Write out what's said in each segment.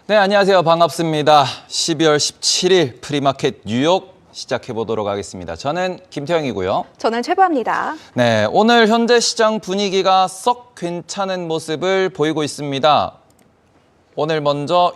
네, 안녕하세요. 반갑습니다. 12월 17일 프리마켓 뉴욕 시작해 보도록 하겠습니다. 저는 김태형이고요. 저는 최보아입니다. 네, 오늘 현재 시장 분위기가 썩 괜찮은 모습을 보이고 있습니다. 오늘 먼저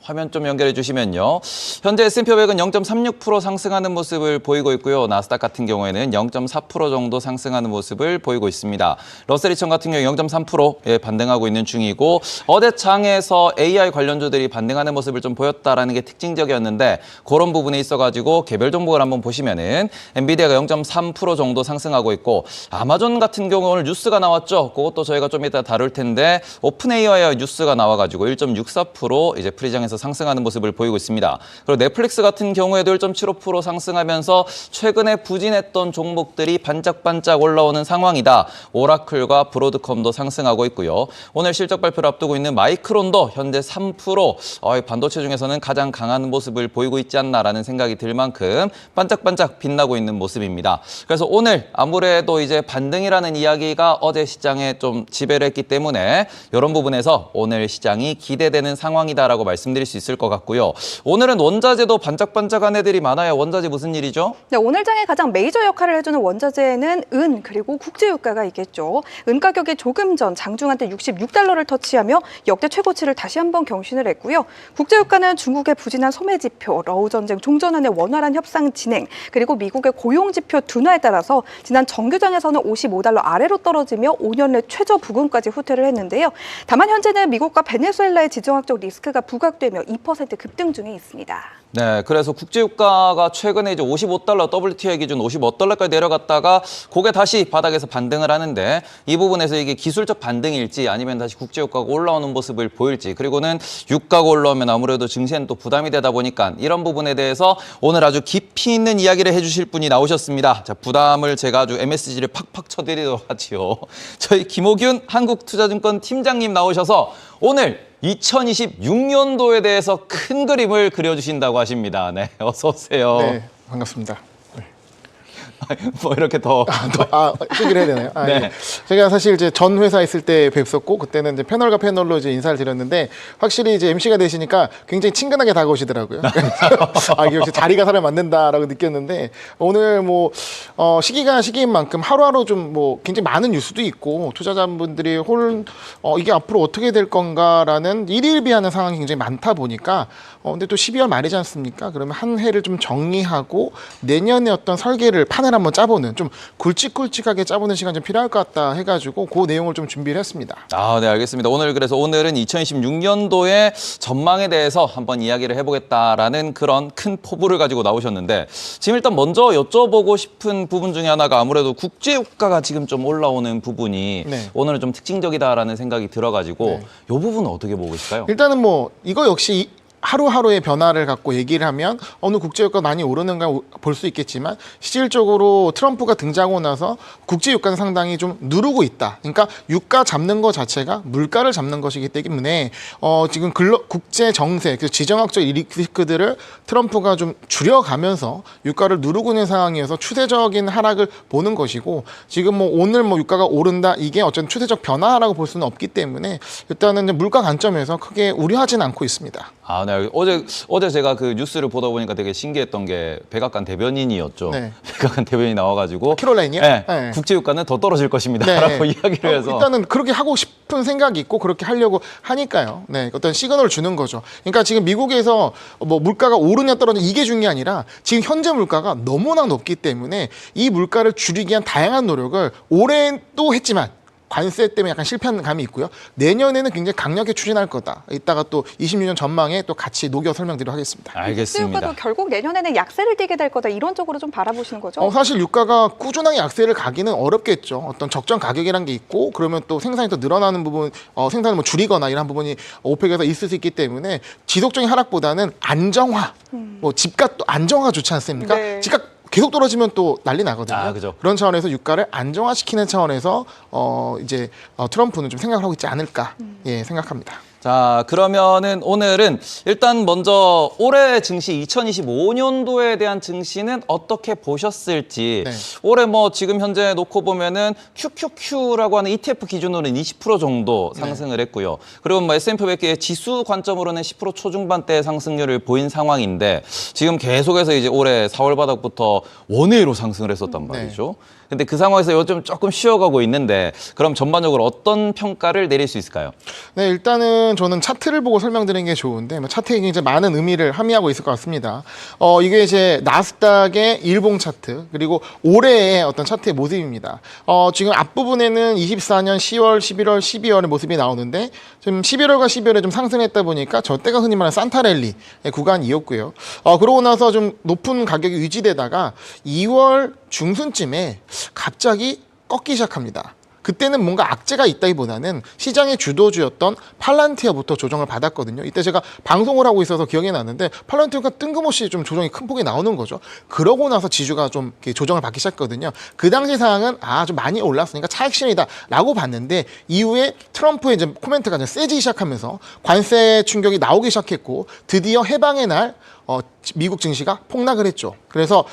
화면 좀 연결해 주시면요. 현재 S&P 500은 0.36% 상승하는 모습을 보이고 있고요. 나스닥 같은 경우에는 0.4% 정도 상승하는 모습을 보이고 있습니다. 러셀 2000 같은 경우 0.3%에 반등하고 있는 중이고 어제 장에서 AI 관련주들이 반등하는 모습을 좀 보였다라는 게 특징적이었는데 그런 부분에 있어가지고 개별 종목을 한번 보시면은 엔비디아가 0.3% 정도 상승하고 있고 아마존 같은 경우 오늘 뉴스가 나왔죠. 그것도 저희가 좀 이따 다룰 텐데 오픈 AI 뉴스가 나와가지고 1.64% 이제 프리장에서 상승하는 모습을 보이고 있습니다. 그리고 넷플릭스 같은 경우에도 1.75% 상승하면서 최근에 부진했던 종목들이 반짝반짝 올라오는 상황이다. 오라클과 브로드컴도 상승하고 있고요. 오늘 실적 발표를 앞두고 있는 마이크론도 현재 3% 반도체 중에서는 가장 강한 모습을 보이고 있지 않나라는 생각이 들 만큼 반짝반짝 빛나고 있는 모습입니다. 그래서 오늘 아무래도 이제 반등이라는 이야기가 어제 시장에 좀 지배를 했기 때문에 이런 부분에서 오늘 시장이 기대되는 상황이다라고 말씀드릴 수 있을 것 같고요. 오늘은 원자재도 반짝반짝한 애들이 많아요. 원자재 무슨 일이죠? 네, 오늘 장에 가장 메이저 역할을 해주는 원자재는 은 그리고 국제유가가 있겠죠. 은 가격이 조금 전 장중한때 66달러를 터치하며 역대 최고치를 다시 한번 경신을 했고요. 국제유가는 중국의 부진한 소매 지표, 러우 전쟁 종전환의 원활한 협상 진행, 그리고 미국의 고용 지표 둔화에 따라서 지난 정규장에서는 55달러 아래로 떨어지며 5년 내 최저 부근까지 후퇴를 했는데요. 다만 현재는 미국과 베네수엘라의 지정학적 리스크가 부각되며 2% 급등 중에 있습니다. 네, 그래서 국제유가가 최근에 이제 55달러 WTI 기준 55달러까지 내려갔다가 그게 다시 바닥에서 반등을 하는데 이 부분에서 이게 기술적 반등일지 아니면 다시 국제유가가 올라오는 모습을 보일지 그리고는 유가가 올라오면 아무래도 증시에는 또 부담이 되다 보니까 이런 부분에 대해서 오늘 아주 깊이 있는 이야기를 해주실 분이 나오셨습니다. 자, 부담을 제가 아주 MSG를 팍팍 쳐드리도록 하지요. 저희 김호균 한국투자증권 팀장님 나오셔서 오늘 2026년도에 대해서 큰 그림을 그려주신다고 하십니다. 네, 어서 오세요. 네, 반갑습니다. 뭐 이렇게 더 얘기를 해야 되나요? 네. 예. 제가 사실 이제 전 회사 있을 때 뵙었고 그때는 이제 패널과 패널로 이제 인사를 드렸는데 확실히 이제 MC가 되시니까 굉장히 친근하게 다가오시더라고요. 이게 역시 자리가 사람 맞는다라고 느꼈는데 오늘 뭐 시기가 시기인 만큼 하루하루 좀 뭐 굉장히 많은 뉴스도 있고 투자자분들이 이게 앞으로 어떻게 될 건가라는 일일비하는 상황이 굉장히 많다 보니까 근데 또 12월 말이지 않습니까? 그러면 한 해를 좀 정리하고 내년에 어떤 설계를 판을 한번 짜보는 좀 굵직굵직하게 짜보는 시간 좀 필요할 것 같다 해가지고 그 내용을 좀 준비를 했습니다. 네, 알겠습니다. 오늘은 2026년도의 전망에 대해서 한번 이야기를 해보겠다라는 그런 큰 포부를 가지고 나오셨는데 지금 일단 먼저 여쭤보고 싶은 부분 중에 하나가 아무래도 국제유가가 지금 좀 올라오는 부분이 네. 오늘은 좀 특징적이다라는 생각이 들어가지고 네. 이 부분은 어떻게 보고 계실까요? 일단은 뭐 이거 역시 하루하루의 변화를 갖고 얘기를 하면 어느 국제유가 많이 오르는가 볼 수 있겠지만 실질적으로 트럼프가 등장하고 나서 국제유가는 상당히 좀 누르고 있다. 그러니까 유가 잡는 것 자체가 물가를 잡는 것이기 때문에 지금 국제 정세, 그 지정학적 리스크들을 트럼프가 좀 줄여가면서 유가를 누르고 있는 상황이어서 추세적인 하락을 보는 것이고 지금 뭐 오늘 뭐 유가가 오른다 이게 어쨌든 추세적 변화라고 볼 수는 없기 때문에 일단은 물가 관점에서 크게 우려하진 않고 있습니다. 네. 어제 제가 그 뉴스를 보다 보니까 되게 신기했던 게 백악관 대변인이었죠. 네. 백악관 대변인이 나와가지고 캐롤라인이요? 네, 네. 국제유가는 더 떨어질 것입니다. 네. 라고 이야기를 해서 일단은 그렇게 하고 싶은 생각이 있고 그렇게 하려고 하니까요. 네, 어떤 시그널을 주는 거죠. 그러니까 지금 미국에서 뭐 물가가 오르냐 떨어지냐 이게 중요한 게 아니라 지금 현재 물가가 너무나 높기 때문에 이 물가를 줄이기 위한 다양한 노력을 올해 또 했지만 관세 때문에 약간 실패한 감이 있고요. 내년에는 굉장히 강력하게 추진할 거다. 이따가 또 26년 전망에 또 같이 녹여 설명드리도록 하겠습니다. 알겠습니다. 국제유가도 결국 내년에는 약세를 띠게 될 거다 이런 쪽으로 좀 바라보시는 거죠? 사실 유가가 꾸준하게 약세를 가기는 어렵겠죠. 어떤 적정 가격이란 게 있고 그러면 또 생산이 더 늘어나는 부분, 생산을 뭐 줄이거나 이런 부분이 오펙에서 있을 수 있기 때문에 지속적인 하락보다는 안정화, 뭐 집값도 안정화가 좋지 않습니까? 네. 집값 계속 떨어지면 또 난리 나거든요. 그죠. 그런 차원에서 유가를 안정화시키는 차원에서 이제 트럼프는 좀 생각을 하고 있지 않을까 생각합니다. 자, 그러면은 오늘은 일단 먼저 올해 증시 2025년도에 대한 증시는 어떻게 보셨을지 네. 올해 뭐 지금 현재 놓고 보면은 QQQ라고 하는 ETF 기준으로는 20% 정도 상승을 했고요. 그리고 뭐 S&P 500의 지수 관점으로는 10% 초중반대 상승률을 보인 상황인데 지금 계속해서 이제 올해 4월 바닥부터 원회로 상승을 했었단 말이죠. 근데 그 상황에서 요즘 조금 쉬어가고 있는데 그럼 전반적으로 어떤 평가를 내릴 수 있을까요? 네, 일단은 저는 차트를 보고 설명드리는 게 좋은데, 뭐 차트에 이제 많은 의미를 함의하고 있을 것 같습니다. 이게 이제 나스닥의 일봉 차트, 그리고 올해의 어떤 차트의 모습입니다. 지금 앞부분에는 24년 10월, 11월, 12월의 모습이 나오는데, 지금 11월과 12월에 좀 상승했다 보니까 저 때가 흔히 말하는 산타랠리 구간이었고요. 그러고 나서 좀 높은 가격이 유지되다가 2월 중순쯤에 갑자기 꺾기 시작합니다. 그때는 뭔가 악재가 있다기보다는 시장의 주도주였던 팔란티어부터 조정을 받았거든요. 이때 제가 방송을 하고 있어서 기억이 나는데 팔란티어가 뜬금없이 좀 조정이 큰 폭이 나오는 거죠. 그러고 나서 지주가 좀 이렇게 조정을 받기 시작했거든요. 그 당시 상황은 좀 많이 올랐으니까 차익실이다라고 봤는데 이후에 트럼프의 이제 코멘트가 이제 세지기 시작하면서 관세 충격이 나오기 시작했고 드디어 해방의 날 미국 증시가 폭락을 했죠. 그래서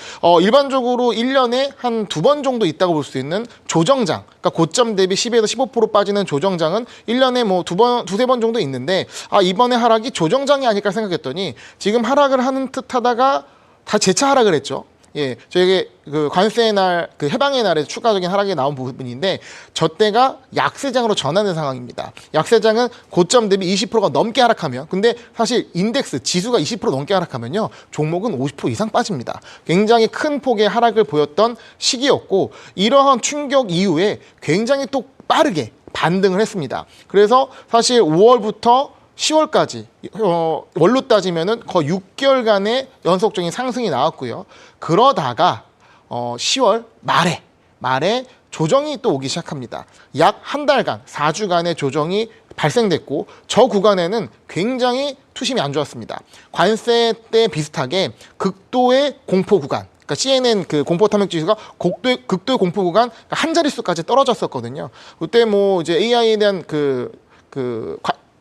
일반적으로 1년에 한 2번 정도 있다고 볼 수 있는 조정장, 그러니까 고점 대비 10에서 15% 빠지는 조정장은 1년에 뭐 두세 번 정도 있는데 이번에 하락이 조정장이 아닐까 생각했더니 지금 하락을 하는 듯 하다가 다 재차 하락을 했죠. 예, 저에게 그 관세의 날, 그 해방의 날에 추가적인 하락이 나온 부분인데 저 때가 약세장으로 전환된 상황입니다. 약세장은 고점 대비 20%가 넘게 하락하면, 근데 사실 인덱스 지수가 20% 넘게 하락하면요 종목은 50% 이상 빠집니다. 굉장히 큰 폭의 하락을 보였던 시기였고 이러한 충격 이후에 굉장히 또 빠르게 반등을 했습니다. 그래서 사실 5월부터 10월까지 월로 따지면은 거의 6개월간의 연속적인 상승이 나왔고요. 그러다가 10월 말에 조정이 또 오기 시작합니다. 약 한 달간 4주간의 조정이 발생됐고 저 구간에는 굉장히 투심이 안 좋았습니다. 관세 때 비슷하게 극도의 공포 구간, 그러니까 CNN 그 공포 탐욕 지수가 극도의 공포 구간 한 자릿수까지 떨어졌었거든요. 그때 뭐 이제 AI에 대한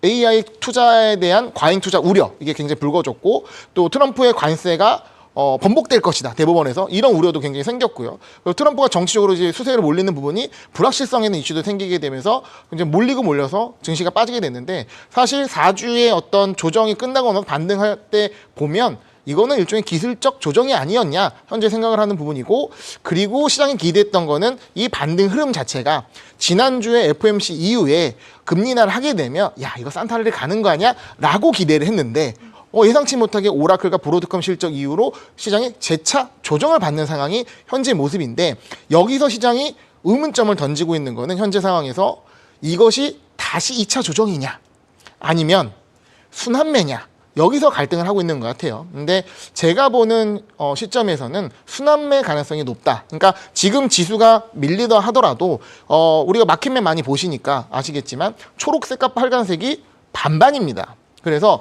AI 투자에 대한 과잉 투자 우려, 이게 굉장히 불거졌고 또 트럼프의 관세가 번복될 것이다 대법원에서, 이런 우려도 굉장히 생겼고요. 그리고 트럼프가 정치적으로 이제 수세를 몰리는 부분이 불확실성 있는 이슈도 생기게 되면서 이제 몰려서 증시가 빠지게 됐는데, 사실 4주의 어떤 조정이 끝나고 나서 반등할 때 보면 이거는 일종의 기술적 조정이 아니었냐 현재 생각을 하는 부분이고, 그리고 시장이 기대했던 거는 이 반등 흐름 자체가 지난주에 FOMC 이후에 금리 인하를 하게 되면 이거 산타랠리 가는 거 아니야? 라고 기대를 했는데 예상치 못하게 오라클과 브로드컴 실적 이후로 시장이 재차 조정을 받는 상황이 현재 모습인데, 여기서 시장이 의문점을 던지고 있는 거는 현재 상황에서 이것이 다시 2차 조정이냐 아니면 순환매냐, 여기서 갈등을 하고 있는 것 같아요. 근데 제가 보는 시점에서는 순환매 가능성이 높다. 그러니까 지금 지수가 밀리더 하더라도 우리가 마켓맨 많이 보시니까 아시겠지만 초록색과 빨간색이 반반입니다. 그래서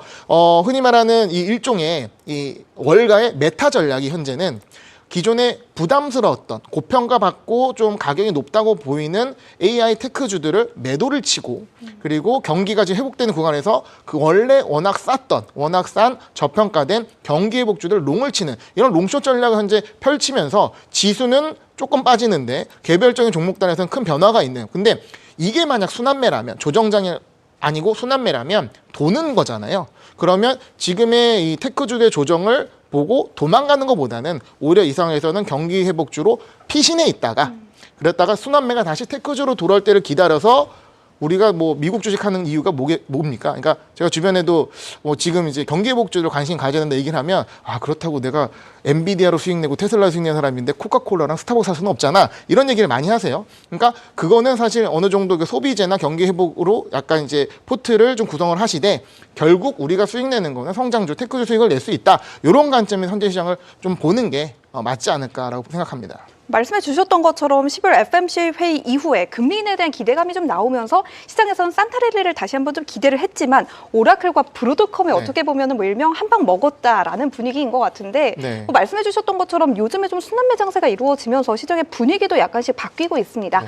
흔히 말하는 이 일종의 이 월가의 메타 전략이 현재는 기존에 부담스러웠던 고평가받고 좀 가격이 높다고 보이는 AI 테크주들을 매도를 치고, 그리고 경기가 지금 회복되는 구간에서 그 원래 워낙 싼 저평가된 경기 회복주들 롱을 치는 이런 롱숏 전략을 현재 펼치면서 지수는 조금 빠지는데 개별적인 종목단에서는 큰 변화가 있는. 근데 이게 만약 순환매라면, 조정장이 아니고 순환매라면 도는 거잖아요. 그러면 지금의 이 테크주의 조정을 보고 도망가는 것보다는 오히려 이 상황에서는 경기 회복주로 피신해 있다가 그랬다가 순환매가 다시 테크주로 돌아올 때를 기다려서, 우리가 뭐 미국 주식하는 이유가 뭡니까? 그러니까 제가 주변에도 지금 이제 경기 회복주로 관심 가져야 된다 얘기를 하면 그렇다고 내가 엔비디아로 수익 내고 테슬라 수익 내는 사람인데 코카콜라랑 스타벅스 할 수는 없잖아, 이런 얘기를 많이 하세요. 그러니까 그거는 사실 어느 정도 그 소비재나 경기 회복으로 약간 이제 포트를 좀 구성을 하시되, 결국 우리가 수익 내는 거는 성장주 테크주 수익을 낼 수 있다, 이런 관점에서 현재 시장을 좀 보는 게 맞지 않을까라고 생각합니다. 말씀해 주셨던 것처럼 10월 FMC 회의 이후에 금리 인하에 대한 기대감이 좀 나오면서 시장에서는 산타랠리를 다시 한번 좀 기대를 했지만 오라클과 브로드컴이 어떻게 보면은 뭐 일명 한 방 먹었다라는 분위기인 것 같은데, 말씀해 주셨던 것처럼 요즘에 좀 순환매 장세가 이루어지면서 시장의 분위기도 약간씩 바뀌고 있습니다.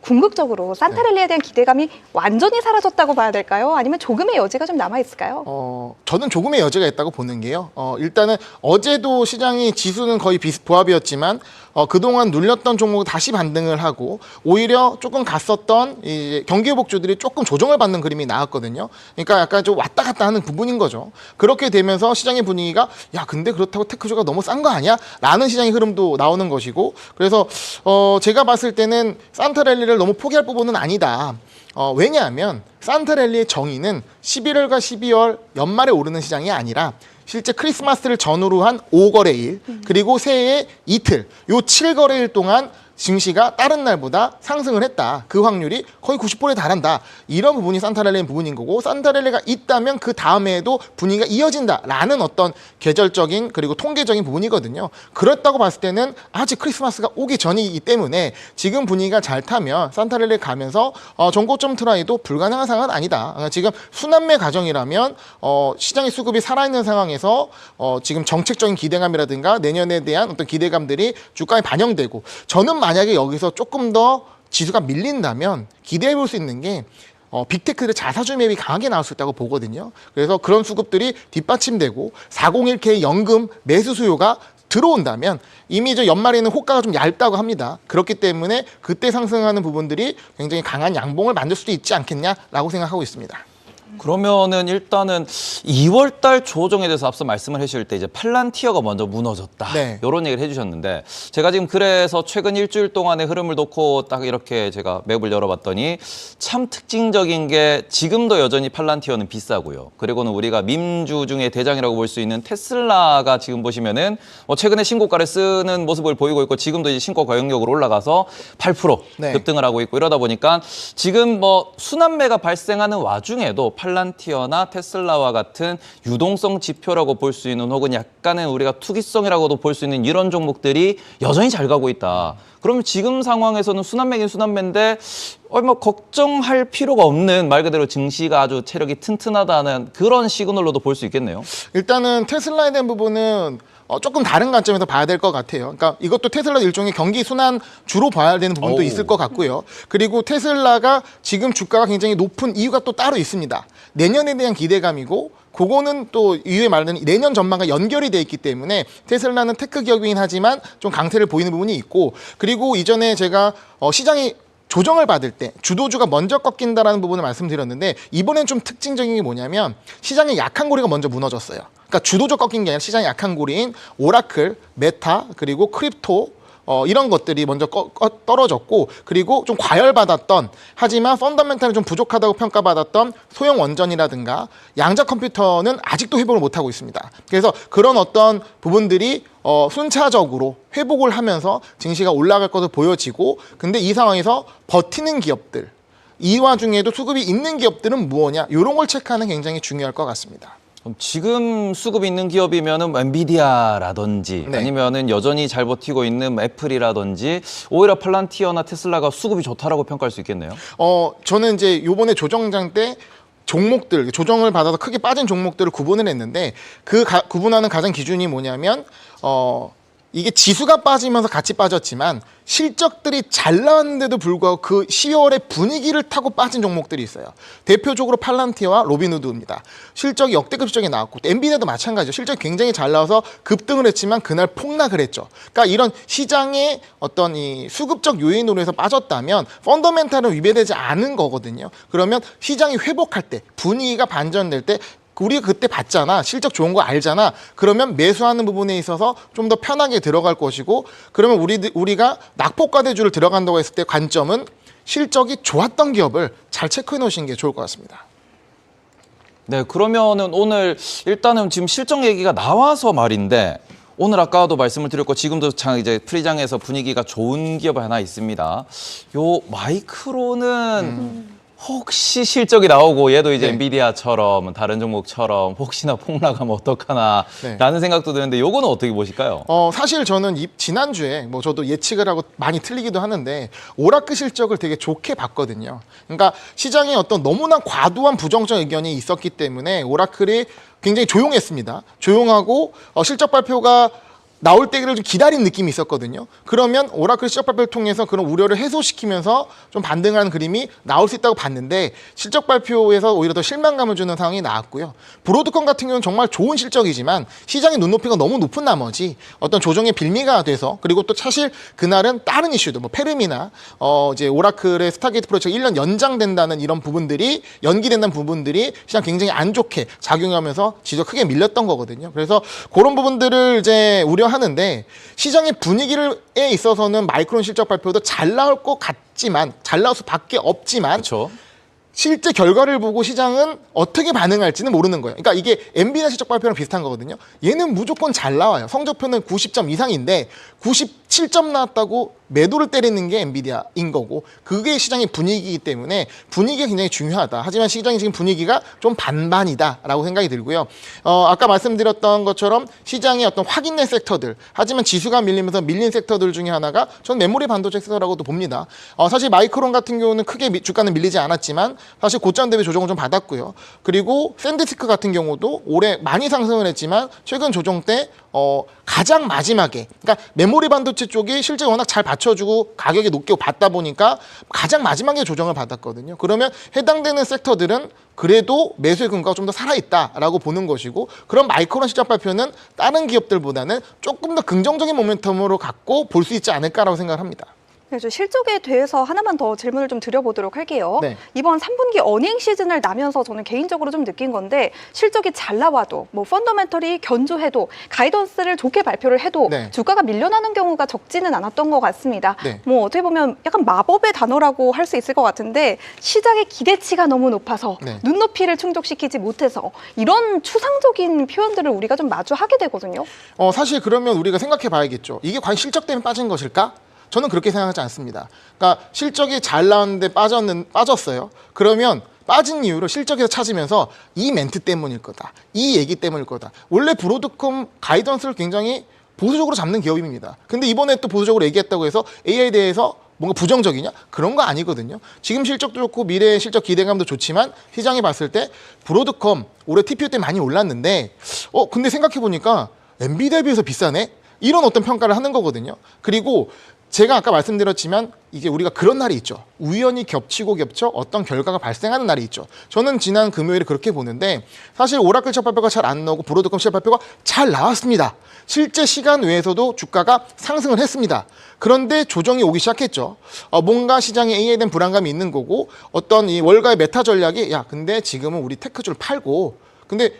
궁극적으로 산타랠리에 대한 기대감이 완전히 사라졌다고 봐야 될까요? 아니면 조금의 여지가 좀 남아 있을까요? 저는 조금의 여지가 있다고 보는 게요. 일단은 어제도 시장이 지수는 거의 보합이었지만 그동안 눌렸던 종목은 다시 반등을 하고 오히려 조금 갔었던 이제 경기회복주들이 조금 조정을 받는 그림이 나왔거든요. 그러니까 약간 좀 왔다 갔다 하는 부분인 거죠. 그렇게 되면서 시장의 분위기가 야 근데 그렇다고 테크주가 너무 싼 거 아니야? 라는 시장의 흐름도 나오는 것이고 그래서 제가 봤을 때는 산타랠리를 너무 포기할 부분은 아니다. 왜냐하면 산타랠리의 정의는 11월과 12월 연말에 오르는 시장이 아니라 실제 크리스마스를 전후로 한 5거래일 그리고 새해 이틀 요 7거래일 동안 증시가 다른 날보다 상승을 했다. 그 확률이 거의 90%에 달한다. 이런 부분이 산타랠리의 부분인 거고 산타랠리가 있다면 그 다음에도 분위기가 이어진다라는 어떤 계절적인 그리고 통계적인 부분이거든요. 그렇다고 봤을 때는 아직 크리스마스가 오기 전이기 때문에 지금 분위기가 잘 타면 산타랠리 가면서 전고점 트라이도 불가능한 상황은 아니다. 지금 순환매 과정이라면 시장의 수급이 살아있는 상황에서 지금 정책적인 기대감이라든가 내년에 대한 어떤 기대감들이 주가에 반영되고 저는 만약에 여기서 조금 더 지수가 밀린다면 기대해 볼 수 있는 게 빅테크들의 자사주 매입이 강하게 나올 수 있다고 보거든요. 그래서 그런 수급들이 뒷받침되고 401k 연금 매수 수요가 들어온다면 이미 저 연말에는 호가가 좀 얇다고 합니다. 그렇기 때문에 그때 상승하는 부분들이 굉장히 강한 양봉을 만들 수도 있지 않겠냐라고 생각하고 있습니다. 그러면은 일단은 2월 달 조정에 대해서 앞서 말씀을 해주실 때 이제 팔란티어가 먼저 무너졌다. 네. 이런 얘기를 해주셨는데 제가 지금 그래서 최근 일주일 동안의 흐름을 놓고 딱 이렇게 제가 맵을 열어봤더니 참 특징적인 게 지금도 여전히 팔란티어는 비싸고요. 그리고는 우리가 밈주 중에 대장이라고 볼 수 있는 테슬라가 지금 보시면은 최근에 신고가를 쓰는 모습을 보이고 있고 지금도 이제 신고가 영역으로 올라가서 8% 네. 급등을 하고 있고 이러다 보니까 지금 순환매가 발생하는 와중에도 팔란티어나 테슬라와 같은 유동성 지표라고 볼 수 있는 혹은 약간은 우리가 투기성이라고도 볼 수 있는 이런 종목들이 여전히 잘 가고 있다. 그러면 지금 상황에서는 순환매긴 순환매인데 걱정할 필요가 없는 말 그대로 증시가 아주 체력이 튼튼하다는 그런 시그널로도 볼 수 있겠네요. 일단은 테슬라에 대한 부분은 조금 다른 관점에서 봐야 될 것 같아요. 그러니까 이것도 테슬라 일종의 경기 순환 주로 봐야 되는 부분도 있을 것 같고요. 그리고 테슬라가 지금 주가가 굉장히 높은 이유가 또 따로 있습니다. 내년에 대한 기대감이고 그거는 또 이후에 말하는 내년 전망과 연결이 돼 있기 때문에 테슬라는 테크 기업이긴 하지만 좀 강세를 보이는 부분이 있고 그리고 이전에 제가 시장이 조정을 받을 때 주도주가 먼저 꺾인다라는 부분을 말씀드렸는데 이번엔 좀 특징적인 게 뭐냐면 시장의 약한 고리가 먼저 무너졌어요. 그러니까 주도적 꺾인 게 아니라 시장의 약한 고리인 오라클, 메타, 그리고 크립토 이런 것들이 먼저 떨어졌고 그리고 좀 과열받았던 하지만 펀더멘탈이 좀 부족하다고 평가받았던 소형 원전이라든가 양자 컴퓨터는 아직도 회복을 못하고 있습니다. 그래서 그런 어떤 부분들이 순차적으로 회복을 하면서 증시가 올라갈 것으로 보여지고 근데 이 상황에서 버티는 기업들 이 와중에도 수급이 있는 기업들은 무엇냐 이런 걸 체크하는 게 굉장히 중요할 것 같습니다. 그럼 지금 수급이 있는 기업이면은 엔비디아라든지 네. 아니면은 여전히 잘 버티고 있는 애플이라든지 오히려 팔란티어나 테슬라가 수급이 좋다라고 평가할 수 있겠네요. 저는 이제 요번에 조정장 때 종목들 조정을 받아서 크게 빠진 종목들을 구분을 했는데 구분하는 가장 기준이 뭐냐면 이게 지수가 빠지면서 같이 빠졌지만 실적들이 잘 나왔는데도 불구하고 그 12월의 분위기를 타고 빠진 종목들이 있어요. 대표적으로 팔란티어와 로빈후드입니다. 실적이 역대급 실적이 나왔고 엔비디아도 마찬가지죠. 실적이 굉장히 잘 나와서 급등을 했지만 그날 폭락을 했죠. 그러니까 이런 시장의 어떤 이 수급적 요인으로 해서 빠졌다면 펀더멘탈은 위배되지 않은 거거든요. 그러면 시장이 회복할 때 분위기가 반전될 때 우리가 그때 봤잖아. 실적 좋은 거 알잖아. 그러면 매수하는 부분에 있어서 좀 더 편하게 들어갈 것이고 그러면 우리가 낙폭과대주를 들어간다고 했을 때 관점은 실적이 좋았던 기업을 잘 체크해 놓으시는 게 좋을 것 같습니다. 네, 그러면은 오늘 일단은 지금 실적 얘기가 나와서 말인데 오늘 아까도 말씀을 드렸고 지금도 이제 프리장에서 분위기가 좋은 기업 하나 있습니다. 요 마이크로는 혹시 실적이 나오고 얘도 이제 네. 엔비디아처럼 다른 종목처럼 혹시나 폭락하면 어떡하나 네. 라는 생각도 드는데 요거는 어떻게 보실까요? 사실 저는 지난주에 저도 예측을 하고 많이 틀리기도 하는데 오라클 실적을 되게 좋게 봤거든요. 그러니까 시장에 어떤 너무나 과도한 부정적 의견이 있었기 때문에 오라클이 굉장히 조용했습니다. 조용하고 실적 발표가 나올 때를 좀 기다린 느낌이 있었거든요. 그러면 오라클 실적 발표를 통해서 그런 우려를 해소시키면서 좀 반등하는 그림이 나올 수 있다고 봤는데 실적 발표에서 오히려 더 실망감을 주는 상황이 나왔고요. 브로드컴 같은 경우는 정말 좋은 실적이지만 시장의 눈높이가 너무 높은 나머지 어떤 조정의 빌미가 돼서 그리고 또 사실 그날은 다른 이슈도 뭐 페르미나 이제 오라클의 스타게이트 프로젝트가 1년 연장된다는 이런 부분들이 연기된다는 부분들이 시장 굉장히 안 좋게 작용하면서 지수가 크게 밀렸던 거거든요. 그래서 그런 부분들을 이제 우려하는데 시장의 분위기에 있어서는 마이크론 실적 발표도 잘 나올 것 같지만 잘 나올 수밖에 없지만 그렇죠. 실제 결과를 보고 시장은 어떻게 반응할지는 모르는 거예요. 그러니까 이게 엔비디아 실적 발표랑 비슷한 거거든요. 얘는 무조건 잘 나와요. 성적표는 90점 이상인데 97점 나왔다고 매도를 때리는 게 엔비디아인 거고 그게 시장의 분위기이기 때문에 분위기가 굉장히 중요하다. 하지만 시장의 지금 분위기가 좀 반반이다라고 생각이 들고요. 아까 말씀드렸던 것처럼 시장의 어떤 확인된 섹터들 하지만 지수가 밀리면서 밀린 섹터들 중에 하나가 전 메모리 반도체 섹터라고도 봅니다. 사실 마이크론 같은 경우는 크게 주가는 밀리지 않았지만 사실 고점 대비 조정을 좀 받았고요. 그리고 샌디스크 같은 경우도 올해 많이 상승을 했지만 최근 조정 때 가장 마지막에 그러니까 메모리 반도체 쪽이 실제 워낙 잘 받쳐주고 가격이 높게 받다 보니까 가장 마지막에 조정을 받았거든요. 그러면 해당되는 섹터들은 그래도 매수의 근거가 좀 더 살아있다라고 보는 것이고 그런 마이크론 실적 발표는 다른 기업들보다는 조금 더 긍정적인 모멘텀으로 갖고 볼 수 있지 않을까라고 생각을 합니다. 그래서 실적에 대해서 하나만 더 질문을 좀 드려보도록 할게요. 네. 이번 3분기 어닝 시즌을 나면서 저는 개인적으로 좀 느낀 건데 실적이 잘 나와도 뭐 펀더멘털이 견조해도 가이던스를 좋게 발표를 해도 네. 주가가 밀려나는 경우가 적지는 않았던 것 같습니다. 네. 뭐 어떻게 보면 약간 마법의 단어라고 할 수 있을 것 같은데 시장의 기대치가 너무 높아서 네. 눈높이를 충족시키지 못해서 이런 추상적인 표현들을 우리가 좀 마주하게 되거든요. 사실 그러면 우리가 생각해 봐야겠죠. 이게 과연 실적 때문에 빠진 것일까? 저는 그렇게 생각하지 않습니다. 그러니까 실적이 잘 나왔는데 빠졌어요. 그러면 빠진 이유를 실적에서 찾으면서 이 멘트 때문일 거다. 이 얘기 때문일 거다. 원래 브로드컴 가이던스를 굉장히 보수적으로 잡는 기업입니다. 근데 이번에 또 보수적으로 얘기했다고 해서 AI에 대해서 뭔가 부정적이냐? 그런 거 아니거든요. 지금 실적도 좋고 미래의 실적 기대감도 좋지만 시장이 봤을 때 브로드컴 올해 TPU 때 많이 올랐는데 근데 생각해보니까 엔비디아에 비해서 비싸네? 이런 어떤 평가를 하는 거거든요. 그리고 제가 아까 말씀드렸지만 이게 우리가 그런 날이 있죠. 우연히 겹치고 겹쳐 어떤 결과가 발생하는 날이 있죠. 저는 지난 금요일에 그렇게 보는데 사실 오라클 실적 발표가 잘 안 나오고 브로드컴 실적 발표가 잘 나왔습니다. 실제 시간 외에서도 주가가 상승을 했습니다. 그런데 조정이 오기 시작했죠. 뭔가 시장에 A에 대한 불안감이 있는 거고 어떤 이 월가의 메타 전략이 근데 지금은 우리 테크주를 팔고 근데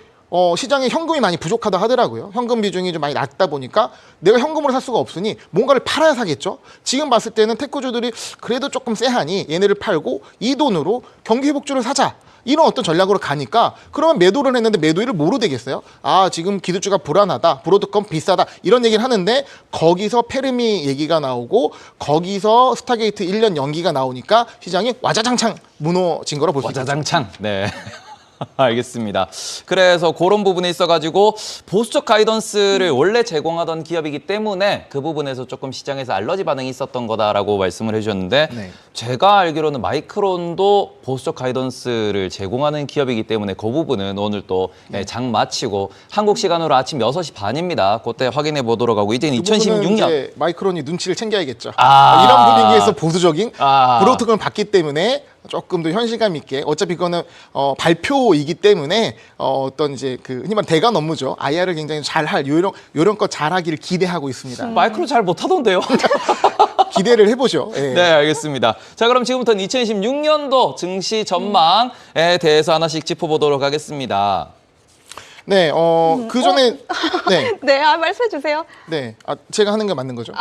시장에 현금이 많이 부족하다 하더라고요. 현금 비중이 좀 많이 낮다 보니까 내가 현금으로 살 수가 없으니 뭔가를 팔아야 사겠죠. 지금 봤을 때는 테크주들이 그래도 조금 쎄하니 얘네를 팔고 이 돈으로 경기 회복주를 사자. 이런 어떤 전략으로 가니까 그러면 매도를 했는데 매도일을 뭐로 되겠어요? 지금 기술주가 불안하다. 브로드컴 비싸다. 이런 얘기를 하는데 거기서 페르미 얘기가 나오고 거기서 스타게이트 1년 연기가 나오니까 시장이 와자장창 무너진 거라 볼 수 있죠. 와자장창. 네. 알겠습니다. 그래서 그런 부분에 있어가지고 보수적 가이던스를 원래 제공하던 기업이기 때문에 그 부분에서 조금 시장에서 알러지 반응이 있었던 거다라고 말씀을 해주셨는데 네. 제가 알기로는 마이크론도 보수적 가이던스를 제공하는 기업이기 때문에 그 부분은 오늘 또 장 마치고 한국 시간으로 아침 6시 반입니다. 그때 확인해 보도록 하고 이제 그 부분은 2016년 이제 마이크론이 눈치를 챙겨야겠죠. 아. 이런 분위기에서 보수적인 아. 브로드컴을 받기 때문에 조금 더 현실감 있게 어차피 그거는 발표이기 때문에 어떤 이제 그 흔히 말 대관 업무죠. IR을 굉장히 잘할 요런 거 잘하기를 기대하고 있습니다. 마이크론 잘 못하던데요. 기대를 해보죠. 예. 네, 알겠습니다. 자, 그럼 지금부터는 2016년도 증시 전망에 대해서 하나씩 짚어보도록 하겠습니다. 네, 그 전에 네, 네, 말씀해 주세요. 네, 제가 하는 게 맞는 거죠.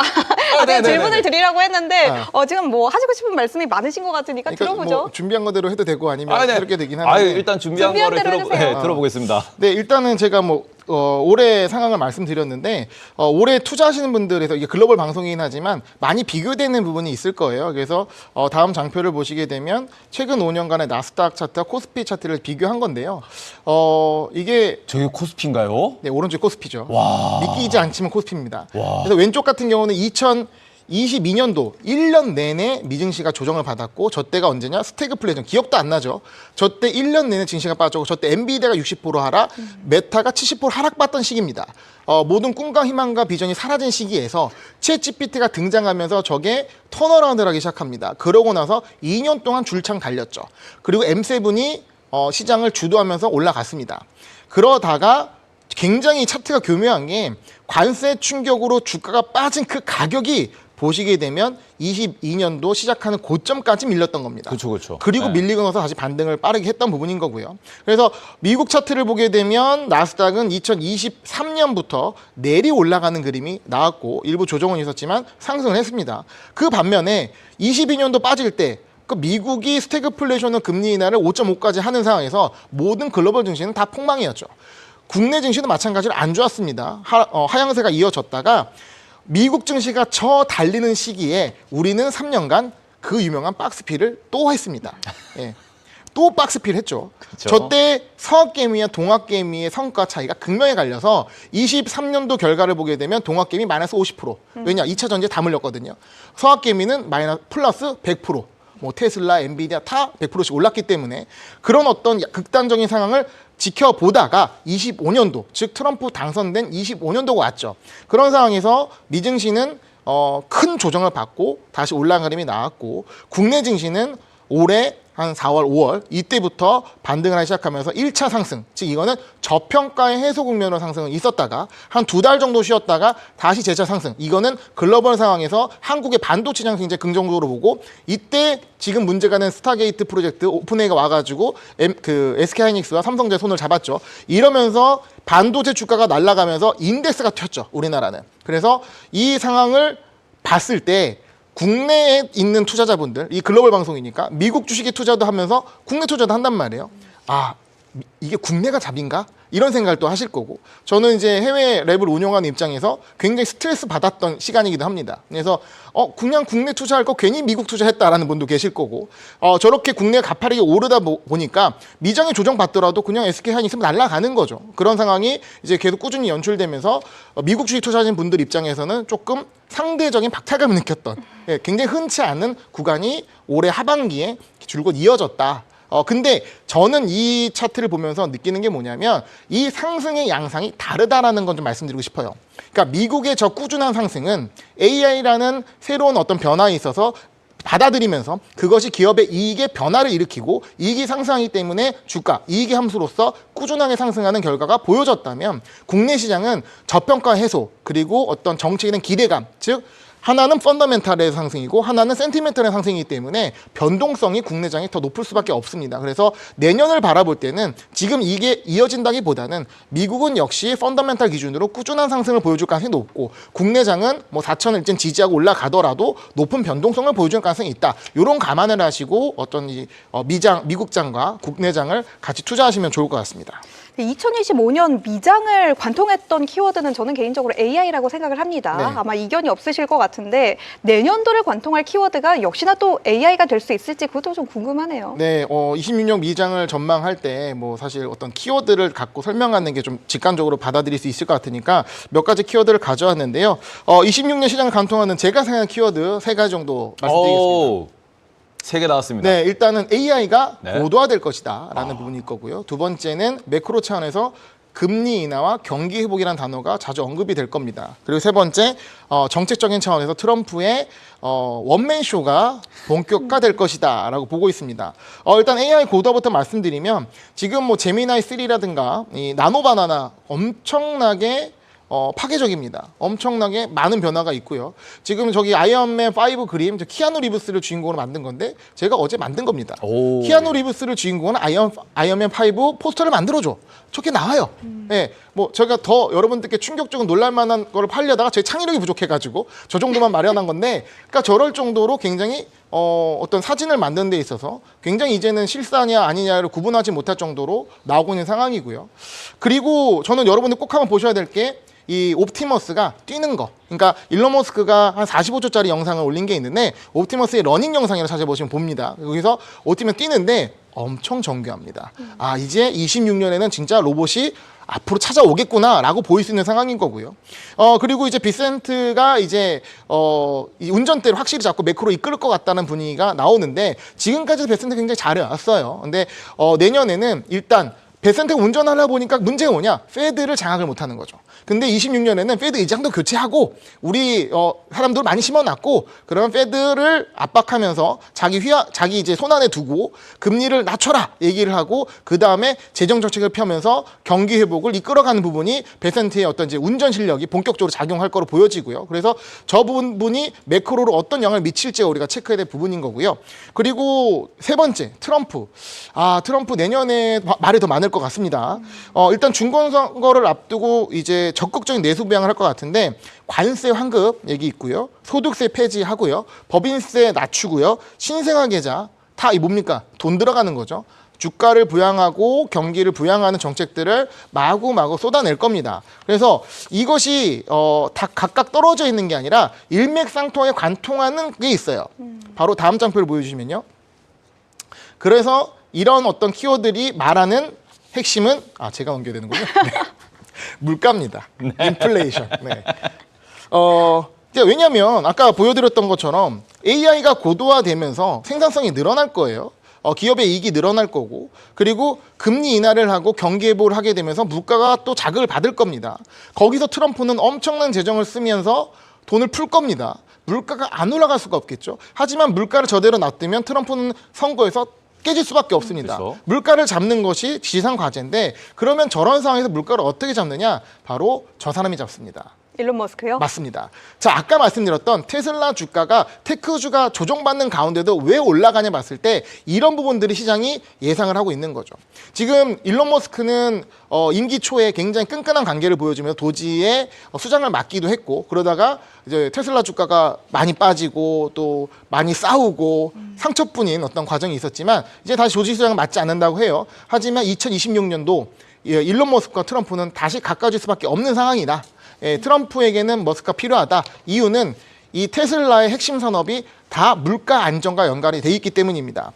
제가 질문을 드리라고 했는데 아. 지금 뭐 하시고 싶은 말씀이 많으신 것 같으니까 들어보죠. 뭐 준비한 거대로 해도 되고 아니면 네. 그렇게 되긴 하는데. 일단 준비한 준비한 거를 대로 해주세요. 들어보겠습니다. 네, 일단은 제가 올해 상황을 말씀드렸는데 올해 투자하시는 분들에서 이게 글로벌 방송이긴 하지만 많이 비교되는 부분이 있을 거예요. 그래서 다음 장표를 보시게 되면 최근 5년간의 나스닥 차트와 코스피 차트를 비교한 건데요. 이게 저게 코스피인가요? 네, 오른쪽 코스피죠. 와. 믿기지 않지만 코스피입니다. 와. 그래서 왼쪽 같은 경우는 22년도 1년 내내 미증시가 조정을 받았고 저 때가 언제냐? 스태그플레이션 기억도 안 나죠. 저 때 1년 내내 증시가 빠졌고 저 때 엔비디아가 60% 하락, 메타가 70% 하락받던 시기입니다. 모든 꿈과 희망과 비전이 사라진 시기에서 챗GPT가 등장하면서 저게 턴어라운드를 하기 시작합니다. 그러고 나서 2년 동안 줄창 달렸죠. 그리고 M7이 시장을 주도하면서 올라갔습니다. 그러다가 굉장히 차트가 교묘한 게 관세 충격으로 주가가 빠진 그 가격이 보시게 되면 22년도 시작하는 고점까지 밀렸던 겁니다. 그렇죠. 그리고 네. 밀리고 나서 다시 반등을 빠르게 했던 부분인 거고요. 그래서 미국 차트를 보게 되면 나스닥은 2023년부터 내리 올라가는 그림이 나왔고 일부 조정은 있었지만 상승을 했습니다. 그 반면에 22년도 빠질 때 그 미국이 스태그플레이션은 금리 인하를 5.5까지 하는 상황에서 모든 글로벌 증시는 다 폭망이었죠. 국내 증시도 마찬가지로 안 좋았습니다. 하향세가 이어졌다가 미국 증시가 저 달리는 시기에 우리는 3년간 그 유명한 박스필을 또 했습니다. 예. 또 박스필 했죠. 그쵸. 저때 서학개미와 동학개미의 성과 차이가 극명히 갈려서 23년도 결과를 보게 되면 동학개미 마이너스 50%. 왜냐? 2차 전지에 다 물렸거든요. 서학개미는 플러스 100%. 뭐 테슬라, 엔비디아 다 100%씩 올랐기 때문에 그런 어떤 극단적인 상황을 지켜보다가 25년도, 즉 트럼프 당선된 25년도가 왔죠. 그런 상황에서 미증시는 큰 조정을 받고 다시 올라간 그림이 나왔고 국내 증시는 올해 한 4월, 5월 이때부터 반등을 하기 시작하면서 1차 상승, 즉 이거는 저평가의 해소 국면으로 상승은 있었다가 한 2달 정도 쉬었다가 다시 재차 상승. 이거는 글로벌 상황에서 한국의 반도체 시장 굉장히 긍정적으로 보고 이때 지금 문제가 된 스타게이트 프로젝트 오픈AI가 와가지고 SK하이닉스와 삼성전자 손을 잡았죠. 이러면서 반도체 주가가 날아가면서 인덱스가 튀었죠. 우리나라는. 그래서 이 상황을 봤을 때 국내에 있는 투자자분들, 이 글로벌 방송이니까 미국 주식에 투자도 하면서 국내 투자도 한단 말이에요. 아, 이게 국내가 잡인가? 이런 생각을 또 하실 거고 저는 이제 해외 랩을 운영하는 입장에서 굉장히 스트레스 받았던 시간이기도 합니다. 그래서 그냥 국내 투자할 거 괜히 미국 투자했다라는 분도 계실 거고 저렇게 국내 가파르게 오르다 보니까 미장이 조정받더라도 그냥 SK하이닉스면 날아가는 거죠. 그런 상황이 이제 계속 꾸준히 연출되면서 미국 주식 투자하신 분들 입장에서는 조금 상대적인 박탈감을 느꼈던 굉장히 흔치 않은 구간이 올해 하반기에 줄곧 이어졌다. 근데 저는 이 차트를 보면서 느끼는 게 뭐냐면 이 상승의 양상이 다르다라는 건 좀 말씀드리고 싶어요. 그러니까 미국의 저 꾸준한 상승은 AI라는 새로운 어떤 변화에 있어서 받아들이면서 그것이 기업의 이익의 변화를 일으키고 이익이 상승하기 때문에 주가, 이익의 함수로서 꾸준하게 상승하는 결과가 보여졌다면 국내 시장은 저평가 해소 그리고 어떤 정책에 대한 기대감, 즉 하나는 펀더멘탈의 상승이고 하나는 센티멘탈의 상승이기 때문에 변동성이 국내장이 더 높을 수밖에 없습니다. 그래서 내년을 바라볼 때는 지금 이게 이어진다기보다는 미국은 역시 펀더멘탈 기준으로 꾸준한 상승을 보여줄 가능성이 높고 국내장은 뭐 4천을 일단 지지하고 올라가더라도 높은 변동성을 보여줄 가능성이 있다. 이런 감안을 하시고 어떤 미국장과 국내장을 같이 투자하시면 좋을 것 같습니다. 2025년 미장을 관통했던 키워드는 저는 개인적으로 AI라고 생각을 합니다. 네. 아마 이견이 없으실 것 같은데 내년도를 관통할 키워드가 역시나 또 AI가 될 수 있을지 그것도 좀 궁금하네요. 네, 26년 미장을 전망할 때 뭐 사실 어떤 키워드를 갖고 설명하는 게 좀 직관적으로 받아들일 수 있을 것 같으니까 몇 가지 키워드를 가져왔는데요. 26년 시장을 관통하는 제가 생각하는 키워드 3가지 정도 말씀드리겠습니다. 3개 나왔습니다. 네, 일단은 AI가 네. 고도화될 것이다라는 부분일 거고요. 두 번째는 매크로 차원에서 금리 인하와 경기 회복이라는 단어가 자주 언급이 될 겁니다. 그리고 세 번째, 정책적인 차원에서 트럼프의 원맨 쇼가 본격화될 것이다라고 보고 있습니다. 일단 AI 고도화부터 말씀드리면 지금 뭐 제미나이 3라든가 이 나노 바나나 엄청나게 파괴적입니다. 엄청나게 많은 변화가 있고요. 지금 저기 아이언맨 5 그림, 키아누 리브스를 주인공으로 만든 건데 제가 어제 만든 겁니다. 오. 키아누 리브스를 주인공으으로 아이언맨 5 포스터를 만들어줘. 저게 나와요. 네, 뭐 제가 더 여러분들께 충격적인 놀랄만한 거를 팔려다가 제 창의력이 부족해가지고 저 정도만 마련한 건데, 그러니까 저럴 정도로 굉장히 어떤 사진을 만드는 데 있어서 굉장히 이제는 실사냐 아니냐를 구분하지 못할 정도로 나오고 있는 상황이고요. 그리고 저는 여러분들 꼭 한번 보셔야 될 게 이 옵티머스가 뛰는 거. 그러니까 일론 머스크가 한 45초짜리 영상을 올린 게 있는데 옵티머스의 러닝 영상이라고 찾아보시면 봅니다. 여기서 옵티머스 뛰는데 엄청 정교합니다. 이제 26년에는 진짜 로봇이 앞으로 찾아오겠구나라고 보일 수 있는 상황인 거고요. 그리고 이제 빗센트가 이제 이 운전대를 확실히 잡고 매크로 이끌 것 같다는 분위기가 나오는데 지금까지도 빗센트 굉장히 잘해왔어요. 근데 내년에는 일단 빗센트가 운전하려 보니까 문제가 뭐냐? 패드를 장악을 못하는 거죠. 근데 26년에는 패드 이장도 교체하고 우리 사람들 많이 심어놨고 그러면 패드를 압박하면서 자기 이제 손안에 두고 금리를 낮춰라 얘기를 하고 그 다음에 재정 정책을 펴면서 경기 회복을 이끌어가는 부분이 빗센트의 어떤 이제 운전 실력이 본격적으로 작용할 거로 보여지고요. 그래서 저 부분이 매크로로 어떤 영향을 미칠지가 우리가 체크해야 될 부분인 거고요. 그리고 세 번째 트럼프. 트럼프 내년에 말이 더 많을 것 같습니다. 일단 중간 선거를 앞두고 이제 적극적인 내수 부양을 할 것 같은데 관세 환급 얘기 있고요. 소득세 폐지하고요. 법인세 낮추고요. 신생아 계좌 다 이 뭡니까? 돈 들어가는 거죠. 주가를 부양하고 경기를 부양하는 정책들을 마구마구 쏟아낼 겁니다. 그래서 이것이 다 각각 떨어져 있는 게 아니라 일맥상통에 관통하는 게 있어요. 바로 다음 장표를 보여주시면요. 그래서 이런 어떤 키워드들이 말하는 핵심은 제가 옮겨야 되는군요. 네. 물가입니다. 인플레이션. 네. 왜냐하면 아까 보여드렸던 것처럼 AI가 고도화되면서 생산성이 늘어날 거예요. 기업의 이익이 늘어날 거고 그리고 금리 인하를 하고 경기 회복을 하게 되면서 물가가 또 자극을 받을 겁니다. 거기서 트럼프는 엄청난 재정을 쓰면서 돈을 풀 겁니다. 물가가 안 올라갈 수가 없겠죠. 하지만 물가를 저대로 놔두면 트럼프는 선거에서 깨질 수밖에 없습니다. 그렇죠. 물가를 잡는 것이 지상 과제인데 그러면 저런 상황에서 물가를 어떻게 잡느냐? 바로 저 사람이 잡습니다. 일론 머스크요? 맞습니다. 자, 아까 말씀드렸던 테슬라 주가가 테크주가 조정받는 가운데도 왜 올라가냐 봤을 때 이런 부분들이 시장이 예상을 하고 있는 거죠. 지금 일론 머스크는 임기 초에 굉장히 끈끈한 관계를 보여주면서 도지에 수장을 맡기도 했고 그러다가 이제 테슬라 주가가 많이 빠지고 또 많이 싸우고 상처뿐인 어떤 과정이 있었지만 이제 다시 도지 수장을 맡지 않는다고 해요. 하지만 2026년도 일론 머스크와 트럼프는 다시 가까워질 수밖에 없는 상황이다. 트럼프에게는 머스크가 필요하다. 이유는 이 테슬라의 핵심 산업이 다 물가 안정과 연관이 돼 있기 때문입니다.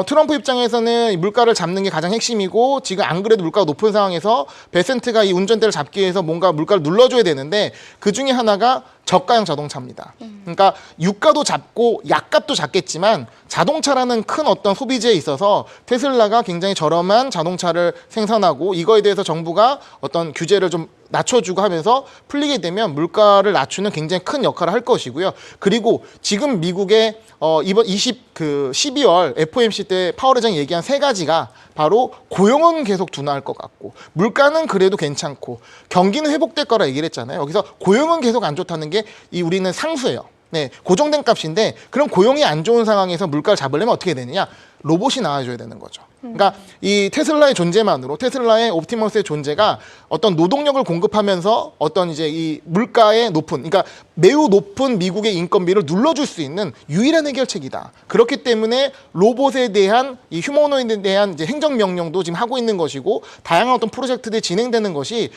트럼프 입장에서는 물가를 잡는 게 가장 핵심이고 지금 안 그래도 물가가 높은 상황에서 빗센트가 이 운전대를 잡기 위해서 뭔가 물가를 눌러줘야 되는데 그 중에 하나가 저가형 자동차입니다. 그러니까 유가도 잡고 약값도 잡겠지만 자동차라는 큰 어떤 소비재에 있어서 테슬라가 굉장히 저렴한 자동차를 생산하고 이거에 대해서 정부가 어떤 규제를 좀 낮춰주고 하면서 풀리게 되면 물가를 낮추는 굉장히 큰 역할을 할 것이고요. 그리고 지금 미국의 이번 12월 FOMC 때 파월 의장이 얘기한 세 가지가 바로 고용은 계속 둔화할 것 같고 물가는 그래도 괜찮고 경기는 회복될 거라 얘기를 했잖아요. 여기서 고용은 계속 안 좋다는 게 우리는 상수예요. 네, 고정된 값인데 그럼 고용이 안 좋은 상황에서 물가를 잡으려면 어떻게 되느냐? 로봇이 나와줘야 되는 거죠. 그러니까 이 테슬라의 존재만으로 테슬라의 옵티머스의 존재가 어떤 노동력을 공급하면서 어떤 이제 이 물가의 높은 그러니까 매우 높은 미국의 인건비를 눌러줄 수 있는 유일한 해결책이다. 그렇기 때문에 로봇에 대한 이 휴머노이드에 대한 이제 행정명령도 지금 하고 있는 것이고 다양한 어떤 프로젝트들이 진행되는 것이